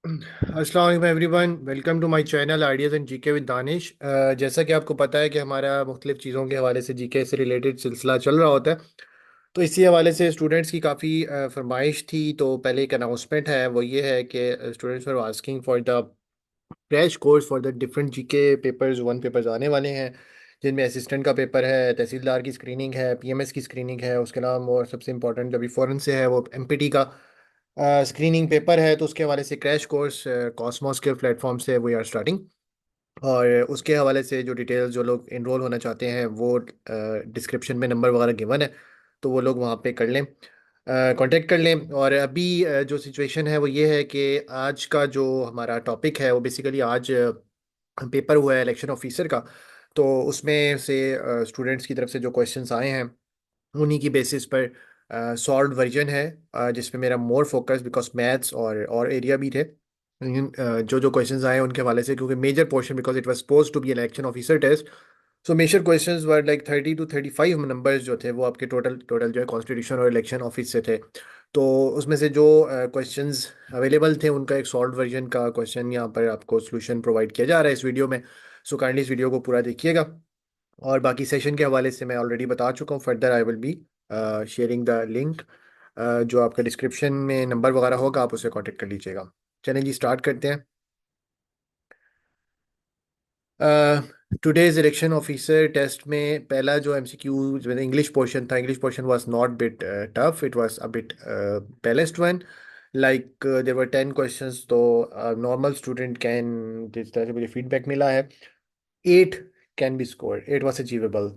अस्सलाम वालेकुम everyone, welcome to my channel ideas and GK with Danish. जैसा कि आपको पता है कि हमारा मुख्तलिफ चीज़ों के हवाले से जीके से रिलेटेड सिलसिला चल रहा होता है। तो इसी हवाले से स्टूडेंट्स की काफ़ी फरमाइश थी। तो पहले एक अनाउंसमेंट है, वो ये है कि students were asking for the crash course for the different GK papers. One papers आने वाले हैं जिनमें असिस्टेंट का पेपर है, तहसीलदार की स्क्रीनिंग है, पीएमएस की स्क्रीनिंग है, उसके अलावा और सबसे इंपॉर्टेंट अभी फ़ौरन से है वो एमपीटी का स्क्रीनिंग पेपर है। तो उसके हवाले से क्रैश कोर्स कॉस्मोस के प्लेटफॉर्म से वी आर स्टार्टिंग। और उसके हवाले से जो डिटेल्स जो लोग इनरोल होना चाहते हैं वो डिस्क्रिप्शन में नंबर वगैरह गिवन है, तो वो लोग वहाँ पे कर लें, कांटेक्ट कर लें। और अभी जो सिचुएशन है वो ये है कि आज का जो हमारा टॉपिक है वो बेसिकली आज पेपर हुआ है इलेक्शन ऑफिसर का। तो उसमें से स्टूडेंट्स की तरफ से जो क्वेश्चंस आए हैं उन्हीं की बेसिस पर सॉल्व वर्जन है, जिसमें मेरा मोर फोकस बिकॉज मैथ्स और एरिया भी थे। लेकिन जो जो क्वेश्चंस आए हैं उनके हवाले से, क्योंकि major portion because it was suppose to be election officer test, so major questions were like 30 to 35 numbers जो थे वो आपके टोटल टोटल जो है कॉन्स्टिट्यूशन और इलेक्शन ऑफिस से थे। तो उसमें से जो क्वेश्चंस अवेलेबल थे उनका एक सॉल्व वर्जन का क्वेश्चन यहाँ पर आपको सोल्यूशन प्रोवाइड किया जा रहा है इस वीडियो में। सो काइंडली इस वीडियो को पूरा देखिएगा। और बाकी सेशन के हवाले से मैं ऑलरेडी बता चुका हूँ, further I will be sharing the link. जो आपका डिस्क्रिप्शन में नंबर वगैरह होगा आप उसे कांटेक्ट कर लीजिएगा। चलें जी, स्टार्ट करते हैं। टुडेज इलेक्शन ऑफिसर टेस्ट में पहला जो एमसीक्यू इंग्लिश पोर्शन था, English portion was not bit tough, it was a bit balanced one. Like there were 10 क्वेश्चंस। तो नॉर्मल स्टूडेंट कैन, जिस तरह से मुझे फीडबैक मिला है, 8 can be score, 8 was achievable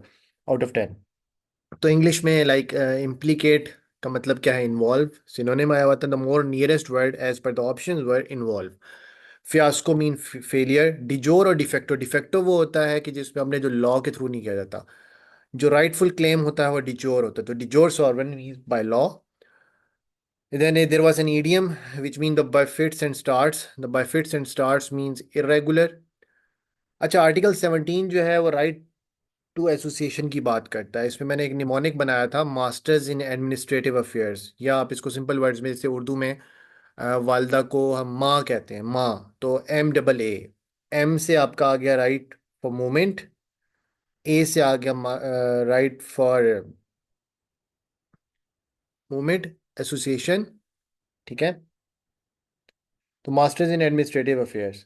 out of 10। तो इंग्लिश में लाइक इम्प्लीकेट का मतलब क्या है? इन्वॉल्व। सिनोनिम आया हुआ था, the more nearest word as per the options were involve. Fiasco mean failure. De jure और डिफेक्टो, डिफेक्टो वो होता है कि जिसमें हमने जो लॉ के थ्रू नहीं किया जाता। जो राइटफुल क्लेम होता है वो डिजोर होता है। तो de jure solvent mean by law. Then there was an idiom which mean the by fits and starts. The by fits and starts means irregular. अच्छा, आर्टिकल 17 जो है वो राइट टू एसोसिएशन की बात करता है। इसमें मैंने एक निमोनिक बनाया था, मास्टर्स इन एडमिनिस्ट्रेटिव अफेयर्स, या आप इसको सिंपल वर्ड्स में जैसे उर्दू में वालदा को हम माँ कहते हैं, माँ, तो MAA। एम से आपका आ गया राइट फॉर मूवमेंट, ए से आ गया राइट फॉर मूवमेंट एसोसिएशन। ठीक है। तो masters in administrative affairs,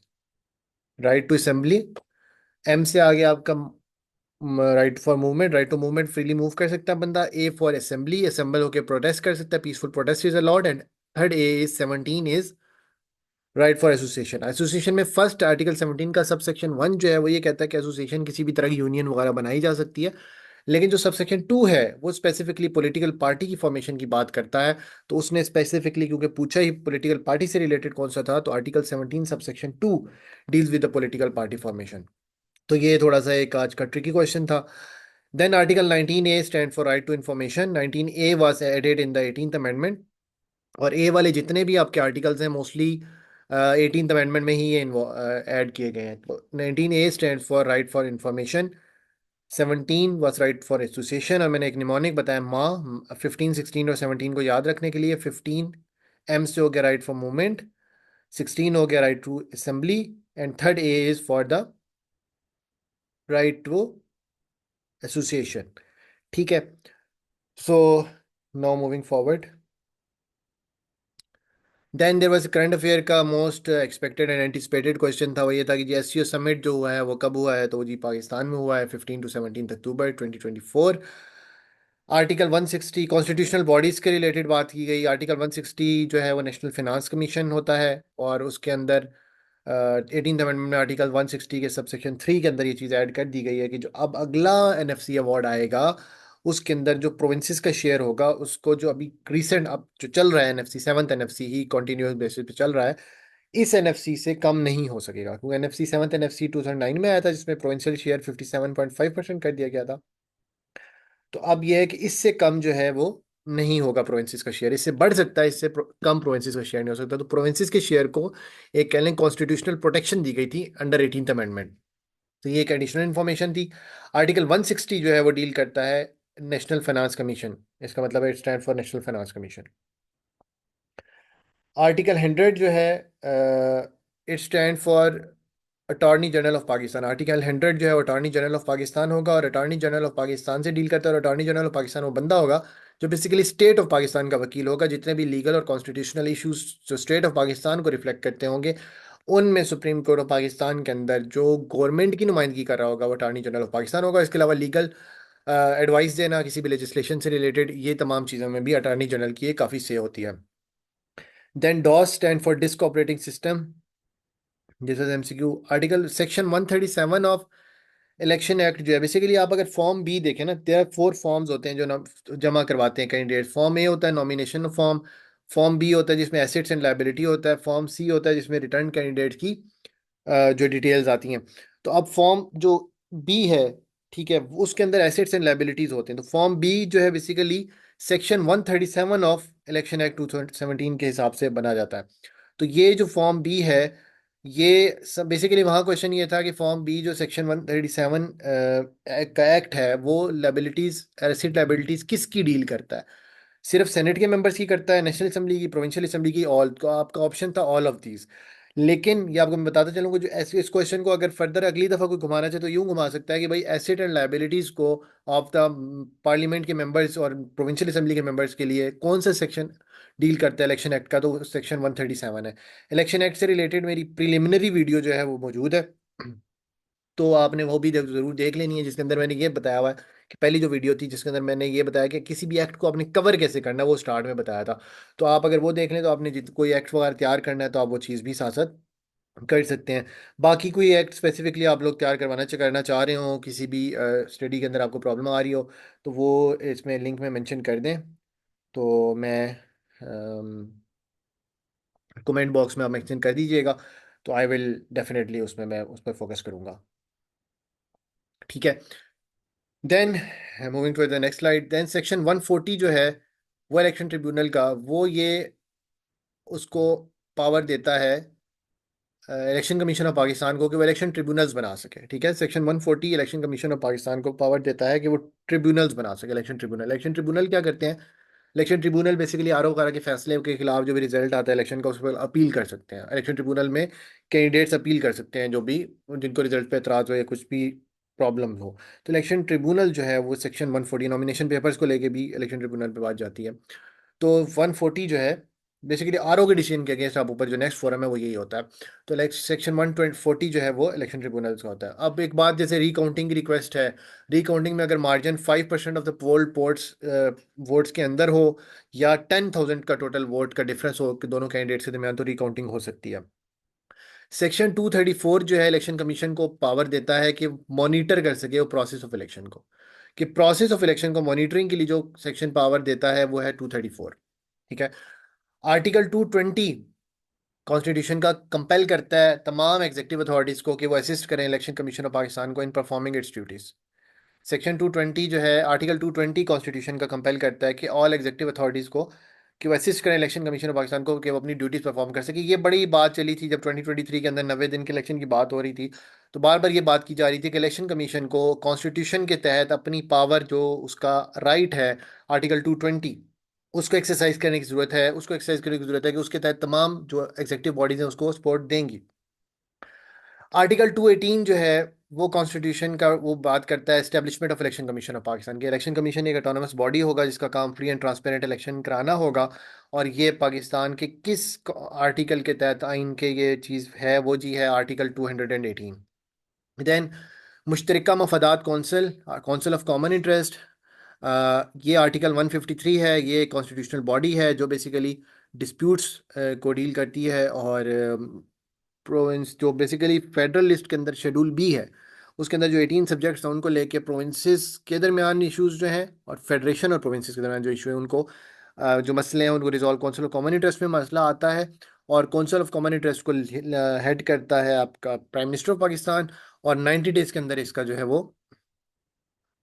right to assembly. M से आ गया आपका right for movement, right to movement, freely move कर सकता है बंदा। ए फॉर असेंबली, असेंबल होकर प्रोटेस्ट कर सकता है, peaceful protest is allowed. And third A is 17 is right for association. Association में फर्स्ट आर्टिकल 17 का सब सेक्शन 1 जो है वो ये कहता है कि एसोसिएशन किसी भी तरह की यूनियन वगैरह बनाई जा सकती है। लेकिन जो सब सेक्शन 2 है वो स्पेसिफिकली पॉलिटिकल पार्टी की फॉर्मेशन की बात करता है। तो उसने स्पेसिफिकली क्योंकि पूछा ही पॉलिटिकल पार्टी से रिलेटेड कौन सा था, तो article 17 sub section 2 deals with the political party formation. तो ये थोड़ा सा एक आज का ट्रिकी क्वेश्चन था। Then article 19A stand for right to information. 19A was added in the 18th amendment. और ए वाले जितने भी आपके आर्टिकल्स हैं मोस्टली 18th अमेंडमेंट में ही ये ऐड किए गए हैं। तो 19A stand for right for information, 17 was right for association, और मैंने एक निमोनिक बताया माँ। 15, 16 और 17 को याद रखने के लिए, 15 एम से हो गया राइट फॉर मूवमेंट, 16 हो गया right to assembly, and third A is for the right to association. ठीक है। So now moving forward, then there was current affair का most expected and anticipated question था। वो ये था कि जी एससीओ समिट जो हुआ है वो कब हुआ है? तो जी पाकिस्तान में हुआ है 15 to 17 October 2024। Article 160 constitutional bodies के रिलेटेड बात की गई। आर्टिकल 160 जो है वो नेशनल फिनांस कमीशन होता है, और उसके अंदर 18th अमेंडमेंट में आर्टिकल 160 के सबसेक्शन 3 के अंदर ये चीज़ ऐड कर दी गई है कि जो अब अगला एनएफसी अवार्ड आएगा उसके अंदर जो प्रोविंसेस का शेयर होगा उसको, जो अभी रिसेंट अब जो चल रहा है एनएफसी, सेवन्थ एनएफसी ही कंटिन्यूस बेसिस पे चल रहा है, इस एनएफसी से कम नहीं हो सकेगा। क्योंकि एनएफसी सेवन्थ एनएफसी 2009 में आया था जिसमें प्रोविंशियल शेयर 57.5% कर दिया गया था। तो अब यह है कि इससे कम जो है वो नहीं होगा प्रोविंसेस का शेयर, इससे बढ़ सकता है, इससे कम प्रोविंसेस का शेयर नहीं हो सकता। तो प्रोविंसेस के शेयर को एक कह लें कॉन्स्टिट्यूशनल प्रोटेक्शन दी गई थी अंडर 18th अमेंडमेंट। तो ये एक एडिशनल इन्फॉर्मेशन थी। आर्टिकल 160 जो है वो डील करता है नेशनल फाइनेंस कमीशन। इसका मतलब है stand for national finance commission. Article 100 जो है it stand for attorney general of Pakistan. Article 100 जो है वो अटॉर्नी जनरल ऑफ पाकिस्तान होगा, और अटॉर्नी जनरल ऑफ पाकिस्तान से डील करता है। और अटॉर्नी जनरल ऑफ पाकिस्तान वो बंदा होगा जो बेसिकली स्टेट ऑफ पाकिस्तान का वकील होगा। जितने भी लीगल और कॉन्स्टिट्यूशनल इश्यूज जो स्टेट ऑफ पाकिस्तान को रिफ्लेक्ट करते होंगे, उनमें सुप्रीम कोर्ट ऑफ पाकिस्तान के अंदर जो गवर्नमेंट की नुमाइंदगी कर रहा होगा वो अटॉर्नी जनरल ऑफ पाकिस्तान होगा। इसके अलावा लीगल एडवाइस देना किसी भी लेजिस्लेशन से रिलेटेड, ये तमाम चीज़ों में भी अटॉर्नी जनरल की काफ़ी से होती है। Then DOS stand for disk operating system. This is MCQ. Article section 137 of election act जो है, बेसिकली आप अगर फॉर्म बी देखें ना, देयर 4 फॉर्म्स होते हैं जो जमा करवाते हैं कैंडिडेट। फॉर्म ए होता है नॉमिनेशन फॉर्म, फॉर्म बी होता है जिसमें एसेट्स एंड लायबिलिटी होता है, फॉर्म सी होता है जिसमें रिटर्न कैंडिडेट की जो डिटेल्स आती हैं। तो अब फॉर्म जो बी है, ठीक है, उसके अंदर एसेट्स एंड लायबिलिटीज होते हैं। तो फॉर्म बी जो है basically section 137 of election act 2017 के हिसाब से बना जाता है। तो ये जो फॉर्म बी है, ये सब बेसिकली वहाँ क्वेश्चन ये था कि फॉर्म बी जो सेक्शन 137 का एक्ट है, वो लायबिलिटीज, एसेट लायबिलिटीज किसकी डील करता है? सिर्फ सेनेट के मेंबर्स की करता है, नेशनल असेंबली की, प्रोविंशियल असेंबली की, ऑल? तो आपका ऑप्शन था ऑल ऑफ दीज। लेकिन ये आपको मैं बताता चलूंगा, जो ऐसे इस क्वेश्चन को अगर फर्दर अगली दफा कोई घुमाना चाहे तो यूं घुमा सकता है कि भाई एसेट एंड लायबिलिटीज को ऑफ द पार्लियामेंट के मेंबर्स और प्रोविंशियल असेंबली के मेंबर्स के लिए कौन सा सेक्शन डील करता है इलेक्शन एक्ट का? तो सेक्शन 137 है। इलेक्शन एक्ट से रिलेटेड मेरी प्रिलिमिनरी वीडियो जो है वो मौजूद है, तो आपने वो भी जरूर देख लेनी है, जिसके अंदर मैंने ये बताया हुआ है कि पहली जो वीडियो थी जिसके अंदर मैंने ये बताया कि किसी भी एक्ट को आपने कवर कैसे करना है, वो स्टार्ट में बताया था। तो आप अगर वो देख लें तो आपने जित कोई एक्ट वगैरह तैयार करना है तो आप वो चीज़ भी साथ साथ कर सकते हैं। बाकी कोई एक्ट स्पेसिफिकली आप लोग तैयार करना चाह रहे हो, किसी भी स्टडी के अंदर आपको प्रॉब्लम आ रही हो, तो वो इसमें लिंक में मेंशन कर दें, तो मैं कमेंट बॉक्स में आप मेंशन कर दीजिएगा, तो आई विल डेफिनेटली उसमें मैं उस पर फोकस करूंगा। ठीक है। Then moving to the next slide. Then section 140 जो है वो इलेक्शन ट्रिब्यूनल का, वो ये उसको पावर देता है इलेक्शन कमीशन ऑफ पाकिस्तान को कि वो इलेक्शन ट्रिब्यूनल्स बना सके। ठीक है, section 140 election commission of Pakistan को पावर देता है कि वो ट्रिब्यूनल्स बना सके। इलेक्शन ट्रिब्यूनल क्या करते हैं? Election tribunal basically R O वगैरह के फैसले के खिलाफ जो भी रिजल्ट आता है इलेक्शन का, उस पर अपील कर सकते हैं। इलेक्शन ट्रिब्यूनल में कैंडिडेट्स अपील कर सकते हैं जो भी, जिनको रिजल्ट पे एतराज़ हो या कुछ भी प्रॉब्लम हो। तो इलेक्शन ट्रिब्यूनल जो है वो सेक्शन 140 नॉमिनेशन पेपर्स को लेके भी इलेक्शन ट्रिब्यूनल पे बात जाती है। तो 140 जो है बेसिकली आर ओ के डिसीजन के अगेंस्ट आप ऊपर जो नेक्स्ट फोरम है वो यही होता है। तो सेक्शन 140 जो है वो इलेक्शन ट्रिब्यूनल्स का होता है। अब एक बात, जैसे रिकाउंटिंग की रिक्वेस्ट है, रिकाउंटिंग में अगर margin 5% of the poll votes votes के अंदर हो, या 10,000 का टोटल वोट का डिफरेंस हो कि दोनों कैंडिडेट्स के दरमियान, तो रिकाउंटिंग हो सकती है। सेक्शन 234 जो है इलेक्शन कमीशन को पावर देता है कि मॉनिटर कर सके वो प्रोसेस ऑफ इलेक्शन को, कि प्रोसेस ऑफ इलेक्शन को मॉनिटरिंग के लिए जो सेक्शन पावर देता है वो है 234। ठीक है। आर्टिकल 220 कॉन्स्टिट्यूशन का कंपेल करता है तमाम एग्जीक्यूटिव अथॉरिटीज को कि वो असिस्ट करें इलेक्शन कमीशन ऑफ पाकिस्तान को in performing it's duties. Section 220 जो है, आर्टिकल 220 कॉन्स्टिट्यूशन का कंपेल करता है कि ऑल एग्जीक्यूटिव अथॉरिटीज को कि वो असिस्ट करें इलेक्शन कमीशन ऑफ पाकिस्तान को कि वो अपनी ड्यूटीज परफॉर्म कर सके। ये बड़ी बात चली थी जब 2023 के अंदर 90 दिन के इलेक्शन की बात हो रही थी, तो बार बार ये बात की जा रही थी कि इलेक्शन कमीशन को कॉन्स्टिट्यूशन के तहत अपनी पावर जो उसका राइट है, आर्टिकल 220, उसको एक्सरसाइज करने की जरूरत है। उसको एक्सरसाइज करने की जरूरत है कि उसके तहत तमाम जो एग्जीक्यूटिव बॉडीज हैं उसको सपोर्ट देंगी। आर्टिकल 218 जो है वो कॉन्स्टिट्यूशन का वो बात करता है establishment of election commission of Pakistan के। इलेक्शन कमीशन एक ऑटोनमस बॉडी होगा जिसका काम फ्री एंड ट्रांसपेरेंट इलेक्शन कराना होगा। और ये पाकिस्तान के किस आर्टिकल के तहत आइन के ये चीज़ है? वो जी है आर्टिकल 218। देन मुश्तरका मफादात council, council of common interest, ये आर्टिकल 153 है। ये कॉन्स्टिट्यूशनल बॉडी है जो बेसिकली डिस्प्यूट्स को डील करती है। और प्रोविंस जो बेसिकली फेडरल लिस्ट के अंदर शेड्यूल बी है, उसके अंदर जो 18 सब्जेक्ट्स हैं उनको लेके प्रोविंसेस के दरमियान इश्यूज जो हैं और फेडरेशन और प्रोविंसेस के दरमियान जो इशू है उनको जो मसले हैं उनको resolve council of common interest में मसला आता है। और कौंसिल ऑफ कॉमन इंटरेस्ट को हेड करता है आपका प्राइम मिनिस्टर ऑफ पाकिस्तान। और 90 डेज के अंदर इसका जो है वो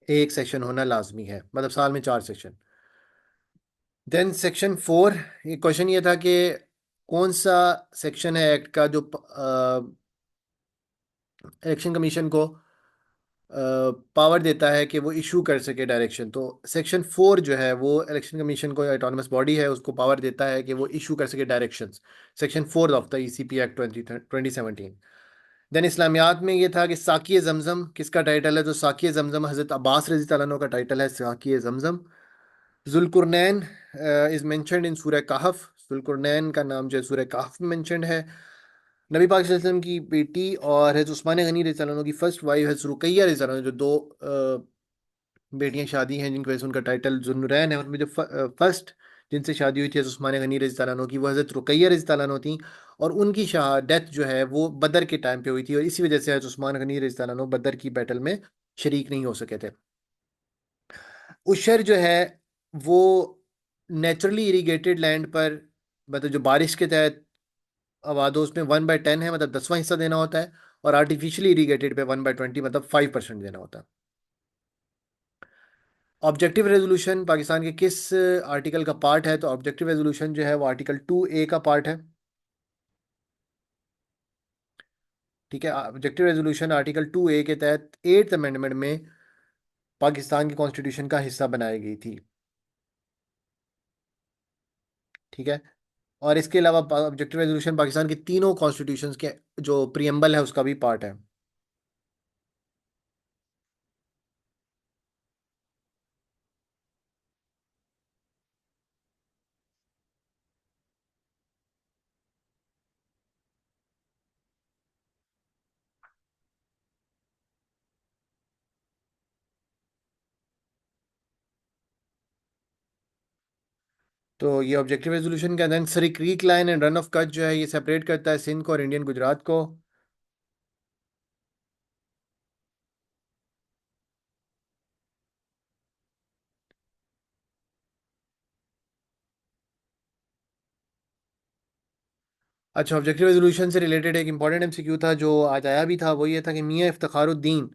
एक सेशन होना लाजमी है, मतलब साल में 4 सेशन। देन सेक्शन 4, ये क्वेश्चन ये था कि कौन सा सेक्शन है एक्ट का जो इलेक्शन कमीशन को पावर देता है कि वो इशू कर सके डायरेक्शन। तो सेक्शन 4 जो है वो इलेक्शन कमीशन को, ऑटोनमस बॉडी है, उसको पावर देता है कि वो इशू कर सके directions. Section 4 of the ECP act 2017। Then इस्लामियात में ये था कि साकी जमजम किसका टाइटल है, तो साकी जमजम हज़रत अब्बास रज़ी तआला अन्हु का टाइटल है, साकी जमजम। जुल्कुरनैन इज मेंशन्ड इन सूरह कहफ। जुल्कुरनैन का नाम जो है सूरह कहफ में मेंशन्ड है। नबी पाक सल्लल्लाहु अलैहि वसल्लम की बेटी और हज़रत उस्मान गनी रज़ी अल्लाह अन्हु की फर्स्ट वाइफ हज़रत रुकैया रज़ी अल्लाह अन्हु, जो दो बेटियां शादी हैं जिनकी वजह से उनका टाइटल जुन्नूरैन है, उनमें जो फर्स्ट जिनसे शादी हुई थी हज़रत उस्मान गनी रज़ी अल्लाह अन्हु की, वो हज़रत रुकैया रज़ी अल्लाह अन्हु थी। और उनकी शाह डेथ जो है वो बदर के टाइम पे हुई थी, और इसी वजह से हज़रत उस्मान गनी रज़ी अल्लाह अन्हु बदर की बैटल में शरीक नहीं हो सके थे। उशर जो है वो नेचुरली इरीगेटेड लैंड पर, मतलब जो बारिश के तहत आबाद हो, उसमें 1/10 है, मतलब 10वां हिस्सा देना होता है। और आर्टिफिशियली इरीगेटेड पे 1/20, मतलब 5% देना होता है। ऑब्जेक्टिव रेजोल्यूशन पाकिस्तान के किस आर्टिकल का पार्ट है, तो ऑब्जेक्टिव रेजोल्यूशन जो है वो आर्टिकल 2A का पार्ट है। ठीक है, ऑब्जेक्टिव रेजोल्यूशन आर्टिकल 2A के तहत 8th अमेंडमेंट में पाकिस्तान के कॉन्स्टिट्यूशन का हिस्सा बनाई गई थी। ठीक है, और इसके अलावा ऑब्जेक्टिव रेजोल्यूशन पाकिस्तान के तीनों कॉन्स्टिट्यूशंस के जो प्रियम्बल है उसका भी पार्ट है। तो ये ऑब्जेक्टिव रेजोल्यूशन के अंदर सरी creek line and run of Kutch जो है ये सेपरेट करता है सिंध को और इंडियन गुजरात को। अच्छा, ऑब्जेक्टिव रेजोल्यूशन से रिलेटेड एक इंपॉर्टेंट एमसीक्यू था जो आज आया भी था, वो ये था कि मियाँ Iftikharuddin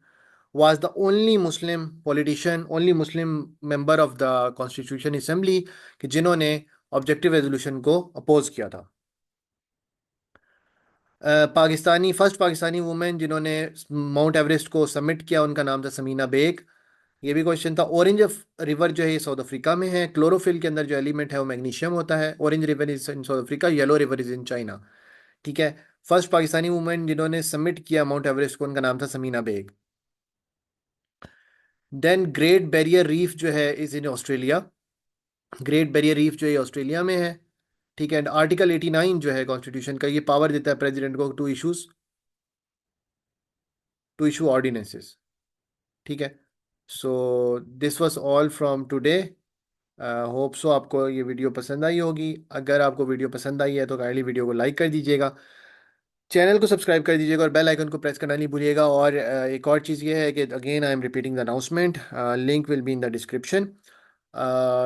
was the only Muslim politician, only Muslim member of the Constitution Assembly कि जिन्होंने ऑब्जेक्टिव रेजोल्यूशन को अपोज किया था। पाकिस्तानी फर्स्ट पाकिस्तानी वुमेन जिन्होंने माउंट एवरेस्ट को सबमिट किया, उनका नाम था समीना बेग। ये भी क्वेश्चन था। ऑरेंज रिवर जो है ये साउथ अफ्रीका में है। क्लोरोफिल के अंदर जो एलिमेंट है वो मैग्नीशियम होता है। Orange River is in South Africa, Yellow River is in China. ठीक है, फर्स्ट पाकिस्तानी वुमेन जिन्होंने सबमिट किया माउंट एवरेस्ट को, उनका नाम था Samina Baig. Then Great Barrier Reef जो है is in Australia. Great Barrier Reef जो है ऑस्ट्रेलिया में है। ठीक है, एंड आर्टिकल 89 जो है कॉन्स्टिट्यूशन का, ये पावर देता है प्रेसिडेंट को टू इशू ऑर्डिनेंसेस। ठीक है, so this was all from today. Hope so आपको ये वीडियो पसंद आई होगी। अगर आपको वीडियो पसंद आई है तो काइंडली वीडियो को लाइक कर दीजिएगा, चैनल को सब्सक्राइब कर दीजिएगा और बेल आइकन को प्रेस करना नहीं भूलिएगा। और एक और चीज़ ये है कि again I am repeating the announcement, link will be in the description.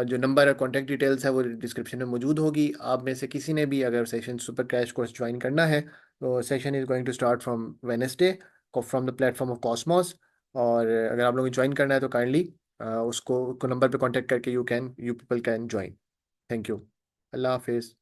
जो नंबर और कॉन्टैक्ट डिटेल्स है वो डिस्क्रिप्शन में मौजूद होगी। आप में से किसी ने भी अगर session super crash course join करना है तो session is going to start from Wednesday from the platform of Cosmos. और अगर आप लोगों को ज्वाइन करना है तो काइंडली उसको नंबर पे कांटेक्ट करके you people can join. Thank you. Allah हाफिज़।